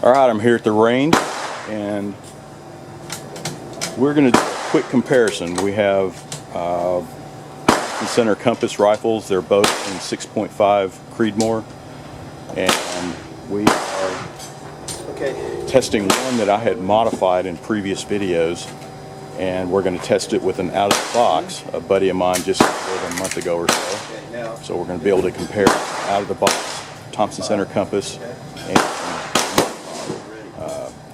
Alright, I'm here at the range and we're going to do a quick comparison. We have Thompson Center Compass rifles. They're both in 6.5 Creedmoor, and we are testing one that I had modified in previous videos, and we're going to test it with an out of the box. A buddy of mine just did a month ago or so. So we're going to be able to compare out of the box Thompson Center Compass and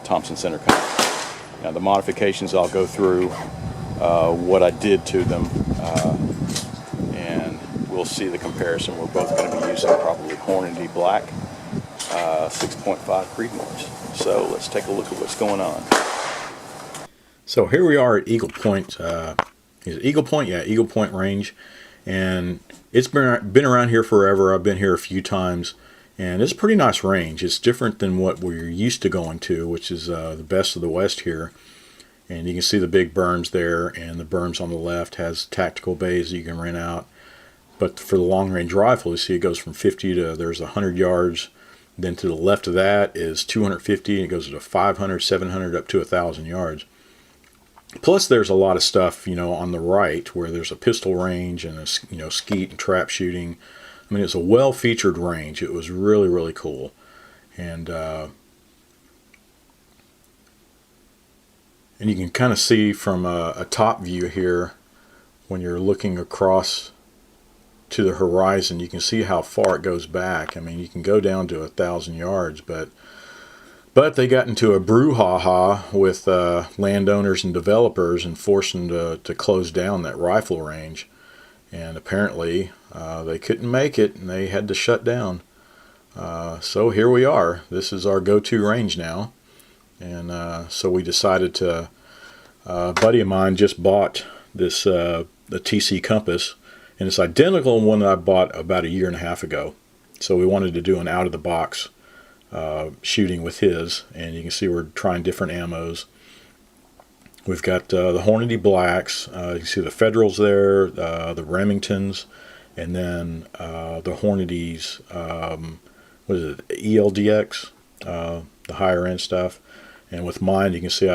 Thompson Center Compass. Now the modifications, I'll go through what I did to them, and we'll see the comparison. We're both going to be using probably Hornady Black 6.5 Creedmoors. So let's take a look at what's going on. So here we are at Eagle Point. Is it Eagle Point? Yeah, Eagle Point Range, and it's been around here forever. I've been here a few times, and it's a pretty nice range. It's different than what we're used to going to, which is the best of the West here. And you can see the big berms there, and the berms on the left has tactical bays that you can rent out. But for the long-range rifle, you see it goes from 50 to there's 100 yards. Then to the left of that is 250, and it goes to 500, 700, up to 1,000 yards. Plus, there's a lot of stuff, on the right where there's a pistol range and skeet and trap shooting. I mean, it's a well-featured range. It was really, really cool. And you can kind of see from a top view here, when you're looking across to the horizon, you can see how far it goes back. I mean, you can go down to 1,000 yards, but they got into a brouhaha with landowners and developers and forced them to close down that rifle range. And apparently they couldn't make it, and they had to shut down. So here we are. This is our go-to range now. And so we decided to, a buddy of mine just bought this the TC Compass, and it's identical to one that I bought about 1.5 years ago. So we wanted to do an out-of-the-box shooting with his, and you can see we're trying different ammos. We've got the Hornady Blacks, you can see the Federals there, the Remingtons, and then the Hornady's, what is it, ELDX, the higher end stuff. And with mine, you can see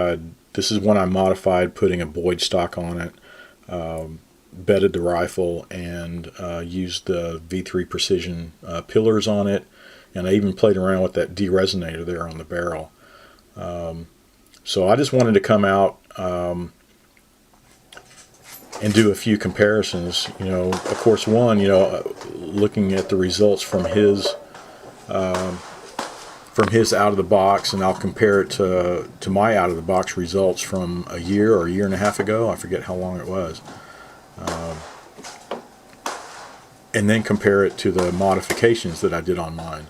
this is one I modified, putting a Boyd stock on it, bedded the rifle, and used the V3 Precision pillars on it. And I even played around with that de-resonator there on the barrel. So I just wanted to come out and do a few comparisons. Of course, one, looking at the results from his out of the box, and I'll compare it to my out of the box results from 1 year or 1.5 years ago. I forget how long it was. And then compare it to the modifications that I did on mine.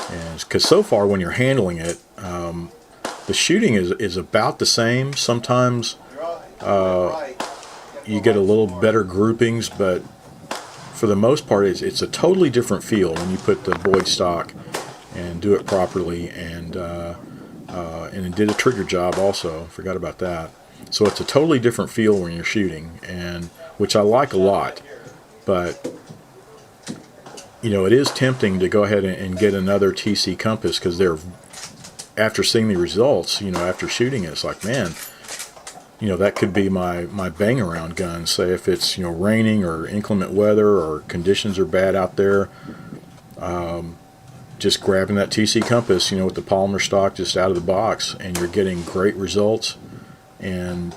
And because so far, when you're handling it, the shooting is about the same. Sometimes you get a little better groupings, but for the most part, it's a totally different feel when you put the Boyd stock and do it properly, and it did a trigger job also. Forgot about that. So it's a totally different feel when you're shooting, and which I like a lot. But it is tempting to go ahead and get another TC Compass, because after seeing the results, after shooting it, it's like, man, that could be my bang around gun. Say if it's raining or inclement weather or conditions are bad out there, just grabbing that TC Compass, with the polymer stock just out of the box, and you're getting great results. And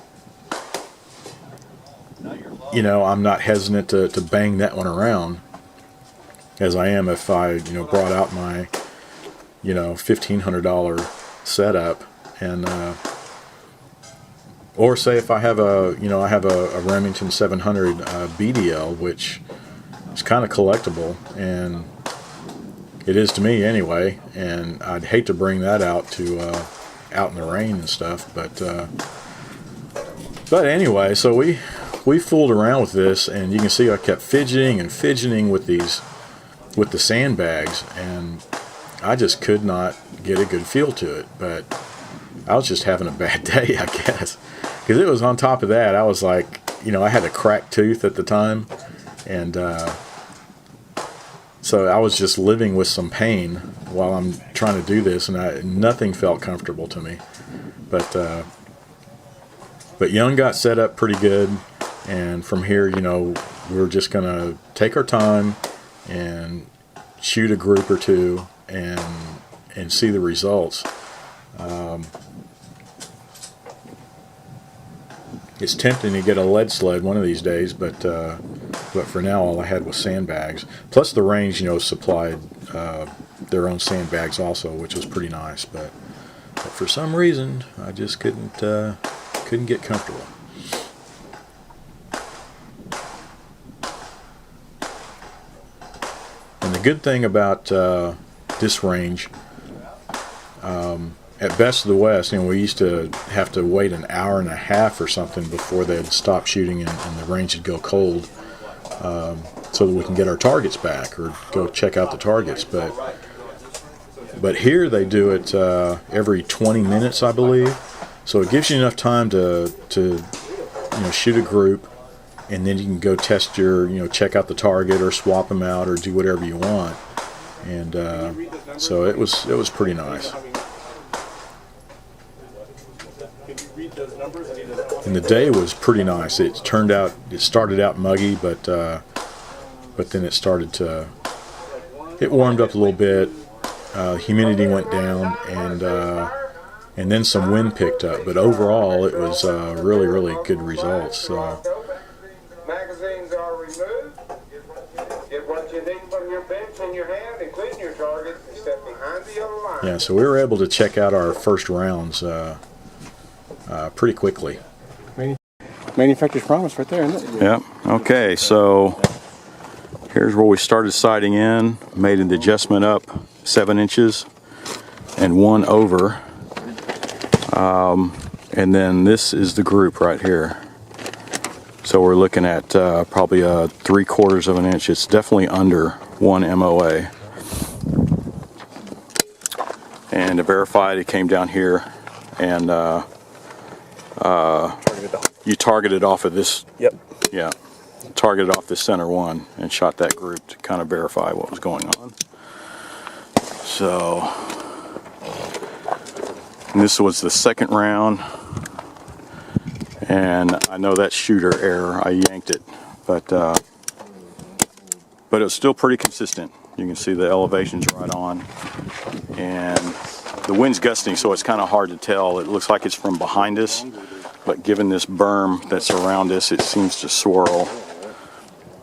I'm not hesitant to bang that one around, as I am if I brought out my $1,500 setup, and or say if I have a Remington 700 BDL, which is kind of collectible, and it is to me anyway, and I'd hate to bring that out in the rain and stuff, but anyway, so we fooled around with this, and you can see I kept fidgeting with the sandbags, and I just could not get a good feel to it. But I was just having a bad day, I guess, because it was on top of that. I was like, I had a cracked tooth at the time, and So I was just living with some pain while I'm trying to do this, and nothing felt comfortable to me. But Young got set up pretty good, and from here, we're just gonna take our time and shoot a group or two and see the results. It's tempting to get a lead sled one of these days, but for now all I had was sandbags. Plus the range, supplied their own sandbags also, which was pretty nice. But for some reason, I just couldn't get comfortable. And the good thing about this range, at Best of the West, we used to have to wait an hour and a half or something before they'd stop shooting and the range would go cold, so that we can get our targets back or go check out the targets. But here they do it every 20 minutes, I believe. So it gives you enough time to shoot a group, and then you can go test check out the target or swap them out or do whatever you want. And so it was pretty nice. And the day was pretty nice. It started out muggy, but then it warmed up a little bit. Humidity went down, and then some wind picked up. But overall, it was really, really good results. So. Magazines are removed. Get what you need from your bench in your hand, including your target, and step behind the yellow line. Yeah, so we were able to check out our first rounds pretty quickly. Manufacturer's promise right there, isn't it? Yep. Okay, so here's where we started sighting in, made an adjustment up 7 inches and 1 over. And then this is the group right here. So we're looking at probably 3/4 of an inch. It's definitely under 1 MOA. And to verify it, came down here and you targeted off of this. Yep. Yeah. Targeted off the center one and shot that group to kind of verify what was going on. So, and this was the second round. And I know that shooter error, I yanked it, but it was still pretty consistent. You can see the elevation's right on, and the wind's gusting, so it's kind of hard to tell. It looks like it's from behind us, but given this berm that's around us, it seems to swirl.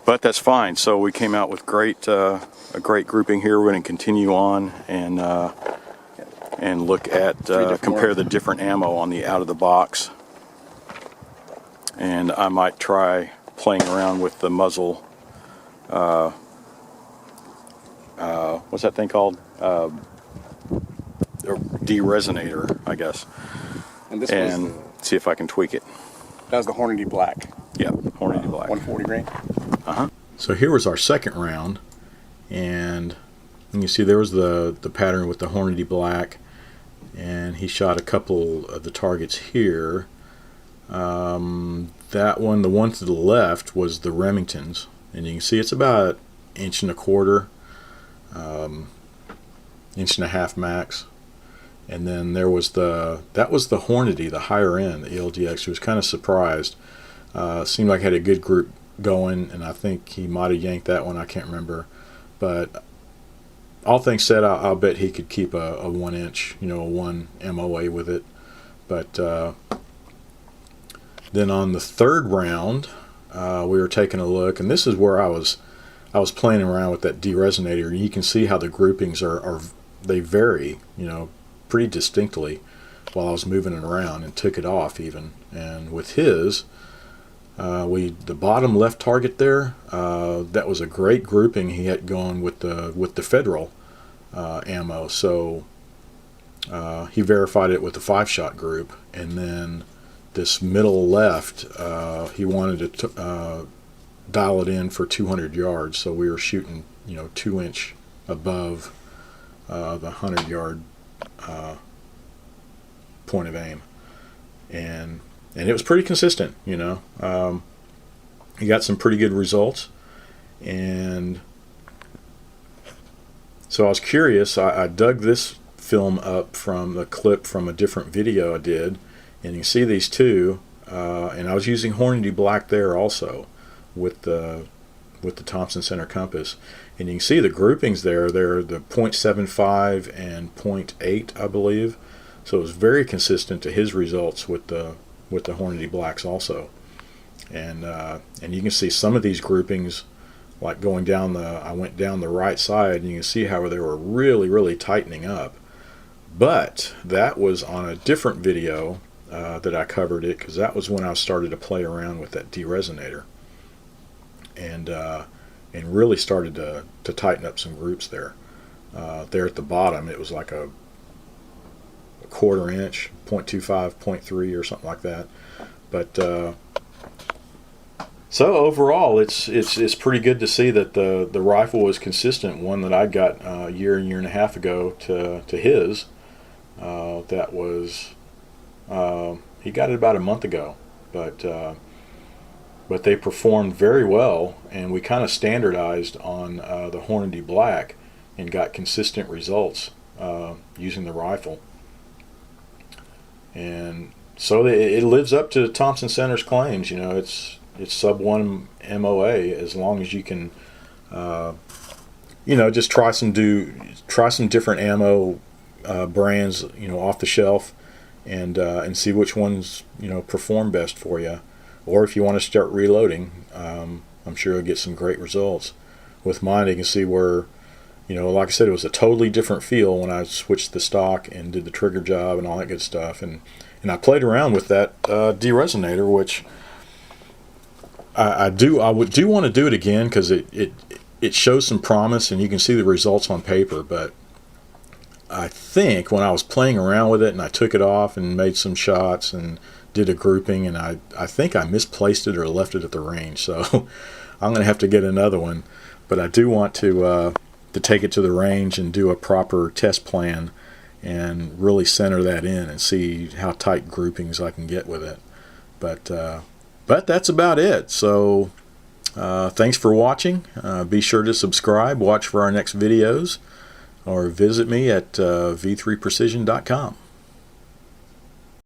But that's fine. So we came out with a great grouping here. We're going to continue on and look at compare the different ammo on the out of the box. And I might try playing around with the muzzle. What's that thing called? De-resonator, I guess. And see if I can tweak it. That was the Hornady Black. Yeah, Hornady Black. 140 grain. So here was our second round, and you can see there was the pattern with the Hornady Black, and he shot a couple of the targets here. That one, the one to the left, was the Remingtons, and you can see it's about 1.25 inches, 1.5 max. And then that was the Hornady, the higher end, the ELDX. He was kind of surprised. Seemed like he had a good group going, and I think he might have yanked that one. I can't remember, but all things said, I'll bet he could keep a 1 inch, a 1 MOA with it. But then on the third round, we were taking a look, and this is where I was playing around with that de-resonator, and you can see how the groupings they vary, pretty distinctly while I was moving it around, and took it off even. And with his, the bottom left target there, that was a great grouping he had going with the Federal ammo. So he verified it with the 5-shot group, and then this middle left, he wanted to dial it in for 200 yards. So we were shooting, 2 inch above the 100-yard point of aim, and it was pretty consistent. He got some pretty good results, and So I was curious. I dug this film up from the clip from a different video I did, and you can see these two. And I was using Hornady Black there also with the Thompson Center Compass, and you can see the groupings there. They're the 0.75 and 0.8, I believe. So it was very consistent to his results with the Hornady Blacks also. And you can see some of these groupings, like going down I went down the right side, and you can see how they were really tightening up. But that was on a different video that I covered it, because that was when I started to play around with that deresonator, and really started to tighten up some groups there. There at the bottom, it was like a quarter inch, 0.25, 0.3 or something like that. But so overall, it's pretty good to see that the rifle was consistent. One that I got a year and a half ago to his, that was he got it about a month ago, but they performed very well, and we kind of standardized on the Hornady Black and got consistent results using the rifle. And so it lives up to Thompson Center's claims. You know, it's sub 1 MOA, as long as you can, just try some different ammo brands, off the shelf, and see which ones perform best for you. Or if you want to start reloading, I'm sure you'll get some great results. With mine, you can see where, like I said, it was a totally different feel when I switched the stock and did the trigger job and all that good stuff. And I played around with that deresonator, which I do want to do it again, because it shows some promise, and you can see the results on paper. But I think when I was playing around with it and I took it off and made some shots and did a grouping, and I think I misplaced it or left it at the range. So I'm going to have to get another one. But I do want to take it to the range and do a proper test plan and really center that in and see how tight groupings I can get with it. But that's about it. So thanks for watching. Be sure to subscribe, watch for our next videos, or visit me at v3precision.com.